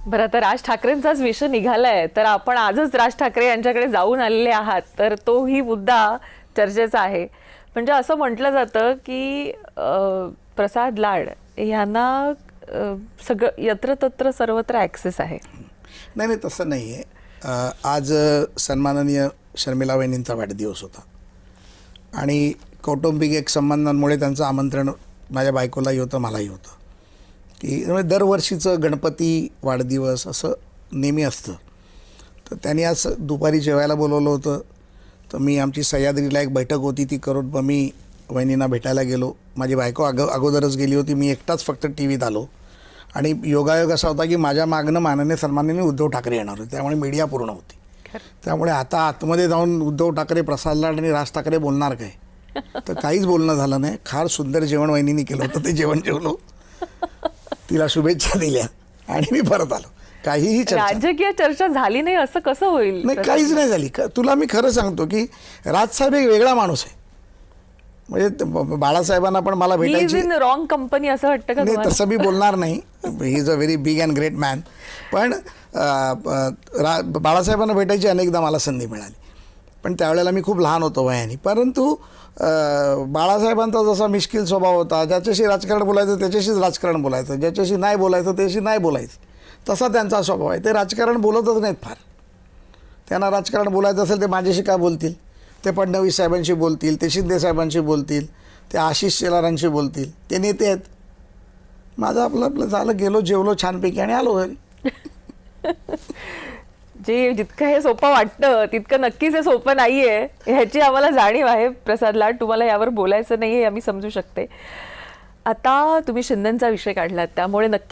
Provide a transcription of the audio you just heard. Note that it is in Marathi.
बरं, आता राज ठाकरेंचाच विषय निघालाय तर आपण आजच राज ठाकरे यांच्याकडे जाऊन आलेले आहात, तर तोही मुद्दा चर्चेचा आहे. म्हणजे असं म्हटलं जातं की प्रसाद लाड यांना सगळं यत्र तत्र सर्वत्र ॲक्सेस आहे. नाही नाही, तसं नाही आहे. आज सन्माननीय शर्मिला वहिनींचा वाढदिवस होता आणि कौटुंबिक एक संबंधांमुळे त्यांचं आमंत्रण माझ्या बायकोलाही होतं, मलाही होतं की दरवर्षीचं गणपती वाढदिवस असं नेहमी असतं. तर त्यांनी आज दुपारी जेवायला बोलवलं होतं. तर मी आमची सह्याद्रीला एक बैठक होती ती करून मग मी वहिनींना भेटायला गेलो. माझी बायको अगोदरच गेली होती. मी एकटाच फक्त टी व्हीत आलो आणि योगायोग असा होता की माझ्या मागणं माननीय सन्माननीय उद्धव ठाकरे येणार होते, त्यामुळे मीडिया पूर्ण होती. त्यामुळे आता आतमध्ये जाऊन उद्धव ठाकरे, प्रसाद लाड आणि राज ठाकरे बोलणार काय, तर काहीच बोलणं झालं नाही. फार सुंदर जेवण वहिनींनी केलं होतं, ते जेवण जेवलो, तिला शुभेच्छा दिल्या आणि मी परत आलो. काहीही राजकीय चर्चा झाली नाही असं कसं होईल? नाही, काहीच नाही झाली. तुला मी खरं सांगतो की राजसाहेब एक वेगळा माणूस आहे. म्हणजे बाळासाहेबांना पण मला भेटायची रॉंग कंपनी असं वाटतं का? नाही, तसं मी बोलणार नाही. He is a very big and great man. पण बाळासाहेबांना भेटायची अनेकदा मला संधी मिळाली, पण त्यावेळेला मी खूप लहान होतो वयाने. परंतु बाळासाहेबांचा जसा मिश्किल स्वभाव होता, ज्याच्याशी राजकारण बोलायचं त्याच्याशीच राजकारण बोलायचं, ज्याच्याशी नाही बोलायचं त्याच्याशी नाही बोलायचं, तसा त्यांचा स्वभाव आहे. ते राजकारण बोलतच नाहीत फार. त्यांना राजकारण बोलायचं असेल ते माझ्याशी काय बोलतील? ते फडणवीस साहेबांशी बोलतील, ते शिंदे साहेबांशी बोलतील, ते आशिष शेलारांशी बोलतील. ते नेते आहेत. माझं आपलं आपलं झालं, गेलो, जेवलो छानपैकी आणि आलो घरी. जे जितकं हे सोपं वाटतं तितकं नक्कीच हे सोपं नाहीये, ह्याची आम्हाला जाणीव आहे. प्रसाद लाड, तुम्हाला यावर बोलायचं नाहीये आम्ही समजू शकते. आता तुम्ही शिंदेचा विषय काढलात त्यामुळे नक्की